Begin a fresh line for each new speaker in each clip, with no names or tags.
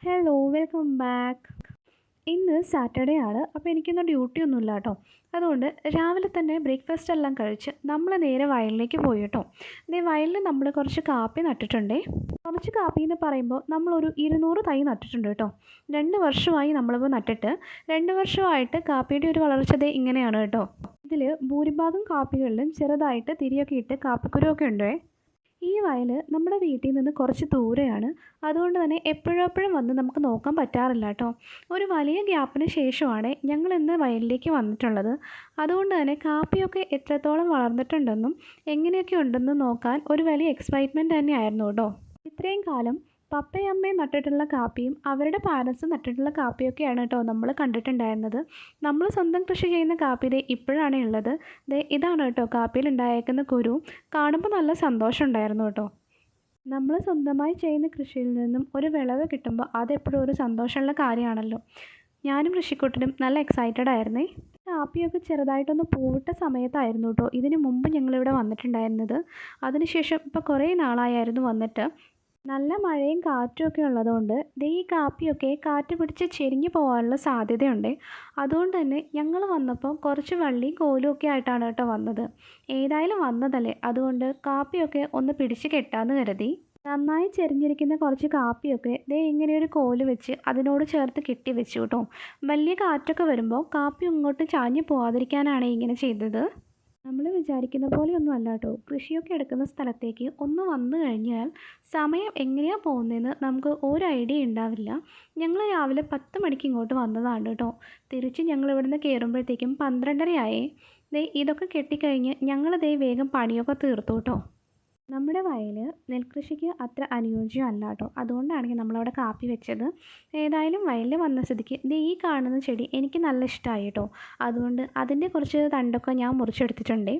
Hello welcome back. ഇന്ന് Saturday ആണ്. അപ്പോൾ എനിക്കിന്ന് ഡ്യൂട്ടിയൊന്നുമില്ല കേട്ടോ. അതുകൊണ്ട് രാവിലെ തന്നെ ബ്രേക്ക്ഫാസ്റ്റ് എല്ലാം കഴിച്ച് നമ്മൾ നേരെ വയലിലേക്ക് പോയി കേട്ടോ. വയലിൽ നമ്മൾ കുറച്ച് കാപ്പി നട്ടിട്ടുണ്ടേ. കുറച്ച് കാപ്പി എന്ന് പറയുമ്പോൾ നമ്മളൊരു 200 തൈ നട്ടിട്ടുണ്ട് കേട്ടോ. 2 വർഷമായി നമ്മളിപ്പോൾ നട്ടിട്ട്. 2 വർഷമായിട്ട് കാപ്പിയുടെ ഒരു വളർച്ച ഇങ്ങനെയാണ് കേട്ടോ. ഇതിൽ ഭൂരിഭാഗം കാപ്പികളിലും ചെറുതായിട്ട് തിരിയൊക്കെ ഇട്ട് കാപ്പിക്കുരുവൊക്കെ ഉണ്ട്. ഈ വയൽ നമ്മുടെ വീട്ടിൽ നിന്ന് കുറച്ച് ദൂരെയാണ്. അതുകൊണ്ട് തന്നെ എപ്പോഴെപ്പോഴും വന്ന് നമുക്ക് നോക്കാൻ പറ്റാറില്ല കേട്ടോ. ഒരു വലിയ ഗ്യാപ്പിന് ശേഷമാണ് ഞങ്ങൾ ഇന്ന് വയലിലേക്ക് വന്നിട്ടുള്ളത്. അതുകൊണ്ട് തന്നെ കാപ്പിയൊക്കെ എത്രത്തോളം വളർന്നിട്ടുണ്ടെന്നും എങ്ങനെയൊക്കെ ഉണ്ടെന്നും നോക്കാൻ ഒരു വലിയ എക്സൈറ്റ്മെൻറ്റ് തന്നെയായിരുന്നു കേട്ടോ. ഇത്രയും കാലം പപ്പയും അമ്മയും നട്ടിട്ടുള്ള കാപ്പിയും അവരുടെ പാരൻസ് നട്ടിട്ടുള്ള കാപ്പിയൊക്കെയാണ് കേട്ടോ നമ്മൾ കണ്ടിട്ടുണ്ടായിരുന്നത്. നമ്മൾ സ്വന്തം കൃഷി ചെയ്യുന്ന കാപ്പി ഇപ്പോഴാണ് ഉള്ളത്. ഇതാണ് കേട്ടോ കാപ്പിയിൽ ഉണ്ടായേക്കുന്ന കുരു. കാണുമ്പോൾ നല്ല സന്തോഷം ഉണ്ടായിരുന്നു കേട്ടോ. നമ്മൾ സ്വന്തമായി ചെയ്യുന്ന കൃഷിയിൽ നിന്നും ഒരു വിളവ് കിട്ടുമ്പോൾ അതെപ്പോഴും ഒരു സന്തോഷമുള്ള കാര്യമാണല്ലോ. ഞാനും കൃഷിക്കൂട്ടനും നല്ല എക്സൈറ്റഡ് ആയിരുന്നേ. കാപ്പിയൊക്കെ ചെറുതായിട്ടൊന്ന് പൂവിട്ട സമയത്തായിരുന്നു കേട്ടോ ഇതിന് മുമ്പ് ഞങ്ങളിവിടെ വന്നിട്ടുണ്ടായിരുന്നത്. അതിനുശേഷം ഇപ്പോൾ കുറേ നാളായിരുന്നു വന്നിട്ട്. നല്ല മഴയും കാറ്റും ഒക്കെ ഉള്ളതുകൊണ്ട് ഈ കാപ്പിയൊക്കെ കാറ്റ് പിടിച്ച് ചെരിഞ്ഞു പോകാനുള്ള സാധ്യതയുണ്ട്. അതുകൊണ്ട് തന്നെ ഞങ്ങൾ വന്നപ്പോൾ കുറച്ച് വള്ളിയും കോലും ഒക്കെ ആയിട്ടാണ് കേട്ടോ വന്നത്. ഏതായാലും വന്നതല്ലേ, അതുകൊണ്ട് കാപ്പിയൊക്കെ ഒന്ന് പിടിച്ച് കെട്ടാമെന്ന് കരുതി. നന്നായി ചെരിഞ്ഞിരിക്കുന്ന കുറച്ച് കാപ്പിയൊക്കെ ഇങ്ങനെയൊരു കോല് വെച്ച് അതിനോട് ചേർത്ത് കെട്ടി വെച്ചു കേട്ടോ. വലിയ കാറ്റൊക്കെ വരുമ്പോൾ കാപ്പി ഇങ്ങോട്ട് ചാഞ്ഞു പോകാതിരിക്കാനാണ് ഇങ്ങനെ ചെയ്തത്. നമ്മൾ വിചാരിക്കുന്ന പോലെയൊന്നും അല്ല കേട്ടോ. കൃഷിയൊക്കെ എടുക്കുന്ന സ്ഥലത്തേക്ക് ഒന്ന് വന്നു കഴിഞ്ഞാൽ സമയം എങ്ങനെയാണ് പോകുന്നതെന്ന് നമുക്ക് ഒരു ഐഡിയ ഉണ്ടാവില്ല. ഞങ്ങൾ രാവിലെ 10 മണിക്ക് ഇങ്ങോട്ട് വന്നതാണ് കേട്ടോ. തിരിച്ച് ഞങ്ങൾ ഇവിടുന്ന് കയറുമ്പോഴത്തേക്കും 12:30 ആയേ. ഇതൊക്കെ കെട്ടിക്കഴിഞ്ഞ് ഞങ്ങൾ വേഗം പണിയൊക്കെ തീർത്തു കേട്ടോ. നമ്മുടെ വയൽ നെൽകൃഷിക്ക് അത്ര അനുയോജ്യമല്ല കേട്ടോ. അതുകൊണ്ടാണെങ്കിൽ നമ്മളവിടെ കാപ്പി വെച്ചത്. ഏതായാലും വയലിൽ വന്ന സ്ഥിതിക്ക് ഈ കാണുന്ന ചെടി എനിക്ക് നല്ല ഇഷ്ടമായി കേട്ടോ. അതുകൊണ്ട് അതിൻ്റെ കുറച്ച് തണ്ടൊക്കെ ഞാൻ മുറിച്ചെടുത്തിട്ടുണ്ട്.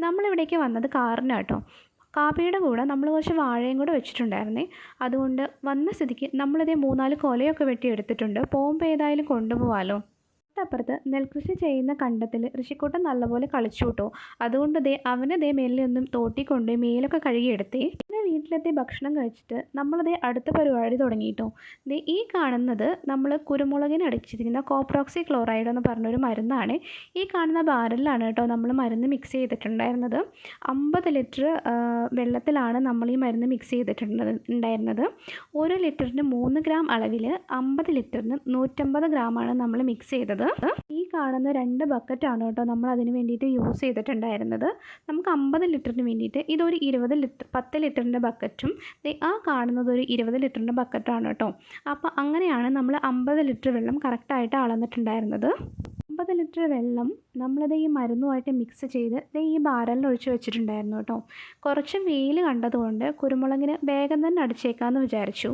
നമ്മളിവിടേക്ക് വന്നത് കാറിനാണ് കേട്ടോ. കാപ്പിയുടെ കൂടെ നമ്മൾ കുറച്ച് വാഴയും കൂടെ വെച്ചിട്ടുണ്ടായിരുന്നേ. അതുകൊണ്ട് വന്ന സ്ഥിതിക്ക് നമ്മളിതേ 3-4 കൊലയൊക്കെ വെട്ടിയെടുത്തിട്ടുണ്ട്. പോകുമ്പോൾ ഏതായാലും കൊണ്ടുപോകാമല്ലോ. തൊട്ടപ്പുറത്ത് നെൽകൃഷി ചെയ്യുന്ന കണ്ടത്തിൽ ഋഷിക്കൂട്ടൻ നല്ലപോലെ കളിച്ചു കേട്ടോ. അതുകൊണ്ട് അവന് മേലിലൊന്നും തോട്ടി കൊണ്ട് മേലൊക്കെ കഴുകിയെടുത്തേ. പിന്നെ വീട്ടിലെത്തി ഭക്ഷണം കഴിച്ചിട്ട് നമ്മളതേ അടുത്ത പരിപാടി തുടങ്ങിയിട്ടോ. ഈ കാണുന്നത് നമ്മൾ കുരുമുളകിന് അടിച്ചിരിക്കുന്ന കോപ്രോക്സി ക്ലോറൈഡ് എന്ന് പറഞ്ഞൊരു മരുന്നാണ്. ഈ കാണുന്ന ബാരലിലാണ് കേട്ടോ നമ്മൾ മരുന്ന് മിക്സ് ചെയ്തിട്ടുണ്ടായിരുന്നത്. 50 ലിറ്റർ വെള്ളത്തിലാണ് നമ്മൾ ഈ മരുന്ന് മിക്സ് ചെയ്തിട്ടുണ്ടായിരുന്നത്. 1 ലിറ്ററിന് 3 ഗ്രാം അളവിൽ 50 ലിറ്ററിന് 150 ഗ്രാമാണ് നമ്മൾ മിക്സ് ചെയ്തത്. ഈ കാണുന്ന 2 ബക്കറ്റാണ് കേട്ടോ നമ്മൾ അതിന് വേണ്ടിയിട്ട് യൂസ് ചെയ്തിട്ടുണ്ടായിരുന്നത്. നമുക്ക് 50 ലിറ്ററിന് വേണ്ടിയിട്ട് ഇതൊരു 10 ലിറ്ററിൻ്റെ ബക്കറ്റും ആ കാണുന്നത് ഒരു 20 ലിറ്ററിൻ്റെ ബക്കറ്റാണ് കേട്ടോ. അപ്പോൾ അങ്ങനെയാണ് നമ്മൾ 50 ലിറ്റർ വെള്ളം കറക്റ്റായിട്ട് അളന്നിട്ടുണ്ടായിരുന്നത്. 50 ലിറ്റർ വെള്ളം നമ്മളത് ഈ മരുന്നുമായിട്ട് മിക്സ് ചെയ്ത് ഈ ബാരലിൽ ഒഴിച്ച് വെച്ചിട്ടുണ്ടായിരുന്നു കേട്ടോ. കുറച്ച് വെയിൽ കണ്ടതുകൊണ്ട് കുരുമുളകിന് വേഗം തന്നെ അടിച്ചേക്കാമെന്ന് വിചാരിച്ചു.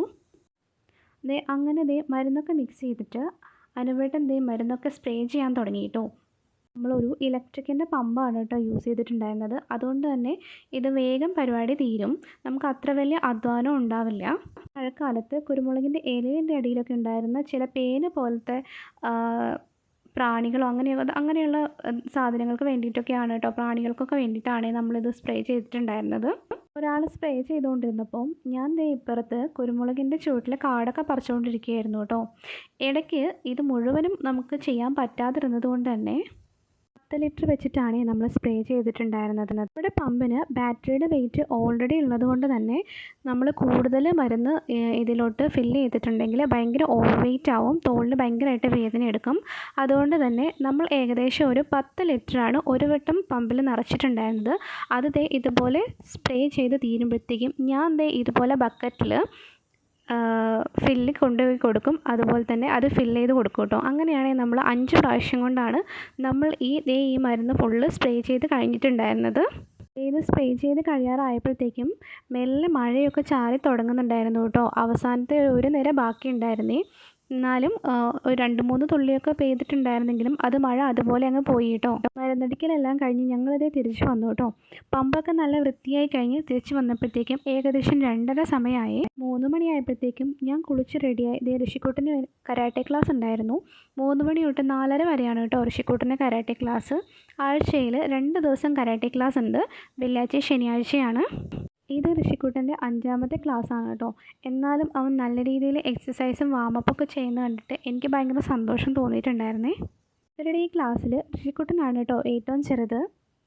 അങ്ങനെ മരുന്നൊക്കെ മിക്സ് ചെയ്തിട്ട് അനുവേട്ടൻ മരുന്നൊക്കെ സ്പ്രേ ചെയ്യാൻ തുടങ്ങി കേട്ടോ. നമ്മളൊരു ഇലക്ട്രിക്കിൻ്റെ പമ്പാണ് കേട്ടോ യൂസ് ചെയ്തിട്ടുണ്ടായിരുന്നത്. അതുകൊണ്ട് തന്നെ ഇത് വേഗം പരിപാടി തീരും. നമുക്ക് അത്ര വലിയ അധ്വാനം ഉണ്ടാവില്ല. മഴക്കാലത്ത് കുരുമുളകിൻ്റെ ഇലയുടെ അടിയിലൊക്കെ ഉണ്ടായിരുന്ന ചില പേന് പോലത്തെ പ്രാണികളോ അങ്ങനെയുള്ള സാധനങ്ങൾക്ക് വേണ്ടിയിട്ടൊക്കെയാണ് കേട്ടോ. പ്രാണികൾക്കൊക്കെ വേണ്ടിയിട്ടാണ് നമ്മളിത് സ്പ്രേ ചെയ്തിട്ടുണ്ടായിരുന്നത്. ഒരാൾ സ്പ്രേ ചെയ്തുകൊണ്ടിരുന്നപ്പോൾ ഞാൻ ഇപ്പുറത്ത് കുരുമുളകിൻ്റെ ചുവട്ടിൽ കാടൊക്കെ പറിച്ചുകൊണ്ടിരിക്കുകയായിരുന്നു കേട്ടോ. ഇടയ്ക്ക് ഇത് മുഴുവനും നമുക്ക് ചെയ്യാൻ പറ്റാതിരുന്നത് കൊണ്ട് തന്നെ 10 ലിറ്റർ വെച്ചിട്ടാണ് നമ്മൾ സ്പ്രേ ചെയ്തിട്ടുണ്ടായിരുന്നത്. നമ്മുടെ പമ്പിന് ബാറ്ററിയുടെ വെയിറ്റ് ഓൾറെഡി ഉള്ളത് കൊണ്ട് തന്നെ നമ്മൾ കൂടുതൽ മരുന്ന് ഇതിലോട്ട് ഫില്ല് ചെയ്തിട്ടുണ്ടെങ്കിൽ ഭയങ്കര ഓവർ വെയിറ്റ് ആവും. തോളിന് ഭയങ്കരമായിട്ട് വേദന എടുക്കും. അതുകൊണ്ട് തന്നെ നമ്മൾ ഏകദേശം ഒരു 10 ലിറ്ററാണ് ഒരു വട്ടം പമ്പിൽ നിറച്ചിട്ടുണ്ടായിരുന്നത്. അത് ഇതുപോലെ സ്പ്രേ ചെയ്ത് തീരുമ്പോഴത്തേക്കും ഞാൻ ഇതുപോലെ ബക്കറ്റിൽ ഫില്ല് കൊണ്ടുപോയി കൊടുക്കും. അതുപോലെ തന്നെ അത് ഫില്ല് ചെയ്ത് കൊടുക്കും കേട്ടോ. അങ്ങനെയാണെങ്കിൽ നമ്മൾ 5 പ്രാവശ്യം കൊണ്ടാണ് നമ്മൾ ഈ മരുന്ന് ഫുള്ള് സ്പ്രേ ചെയ്ത് കഴിഞ്ഞിട്ടുണ്ടായിരുന്നത്. ഇത് സ്പ്രേ ചെയ്ത് കഴിയാറായപ്പോഴത്തേക്കും മെല്ലെ മഴയൊക്കെ ചാറി തുടങ്ങുന്നുണ്ടായിരുന്നു കേട്ടോ. അവസാനത്തെ ഒരു നിര ബാക്കി ഉണ്ടായിരുന്നേ. എന്നാലും ഒരു 2-3 തുള്ളിയൊക്കെ പെയ്തിട്ടുണ്ടായിരുന്നെങ്കിലും അത് മഴ അതുപോലെ അങ്ങ് പോയി കേട്ടോ. മരുന്നടിക്കലെല്ലാം കഴിഞ്ഞ് ഞങ്ങളിതേ തിരിച്ചു വന്നു കേട്ടോ. പമ്പൊക്കെ നല്ല വൃത്തിയായി കഴിഞ്ഞ് തിരിച്ചു വന്നപ്പോഴത്തേക്കും ഏകദേശം 2:30 സമയമായി. 3 മണിയായപ്പോഴത്തേക്കും ഞാൻ കുളിച്ച് റെഡിയായി. ഋഷിക്കൂട്ടിന് കരാട്ടെ ക്ലാസ് ഉണ്ടായിരുന്നു. 3 മണി തൊട്ട് 4:30 വരെയാണ് കേട്ടോ ഋഷിക്കൂട്ടിന് കരാട്ടെ ക്ലാസ്. ആഴ്ചയിൽ 2 ദിവസം കരാട്ടെ ക്ലാസ് ഉണ്ട്. വെള്ളിയാഴ്ച ശനിയാഴ്ചയാണ്. ഇത് ഋഷിക്കുട്ടൻ്റെ 5ാമത്തെ ക്ലാസ്സാണ് കേട്ടോ. എന്നാലും അവൻ നല്ല രീതിയിൽ എക്സസൈസും വാമപ്പൊക്കെ ചെയ്യുന്നത് കണ്ടിട്ട് എനിക്ക് ഭയങ്കര സന്തോഷം തോന്നിയിട്ടുണ്ടായിരുന്നേ. ഇവരുടെ ഈ ക്ലാസ്സിൽ ഋഷിക്കുട്ടനാണ് കേട്ടോ ഏറ്റവും ചെറുത്.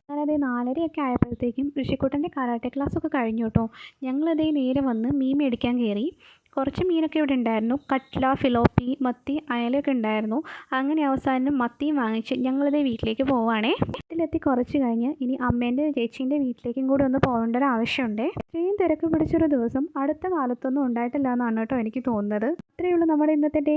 ഞാനത് 4:30 ആയപ്പോഴത്തേക്കും ഋഷിക്കുട്ടൻ്റെ കരാട്ടെ ക്ലാസ്സൊക്കെ കഴിഞ്ഞു കേട്ടോ. ഞങ്ങളതേ നേരെ വന്ന് മീൻ മേടിക്കാൻ കയറി. കുറച്ച് മീനൊക്കെ ഇവിടെ ഉണ്ടായിരുന്നു. കട്ട്ല, ഫിലോപ്പി, മത്തി, അയലയൊക്കെ ഉണ്ടായിരുന്നു. അങ്ങനെ അവസാനം മത്തിയും വാങ്ങിച്ച് ഞങ്ങളിതേ വീട്ടിലേക്ക് പോവുകയാണേ. വീട്ടിലെത്തി കുറച്ച് കഴിഞ്ഞ് ഇനി അമ്മേൻ്റെ ചേച്ചീൻ്റെ വീട്ടിലേക്കും കൂടി ഒന്ന് പോകേണ്ട ഒരു ആവശ്യമുണ്ടേ. ഇത്രയും തിരക്ക് പിടിച്ചൊരു ദിവസം അടുത്ത കാലത്തൊന്നും ഉണ്ടായിട്ടില്ല എന്നാണ് കേട്ടോ എനിക്ക് തോന്നുന്നത്. അത്രയേ ഉള്ളൂ നമ്മുടെ ഇന്നത്തെ ഡേ.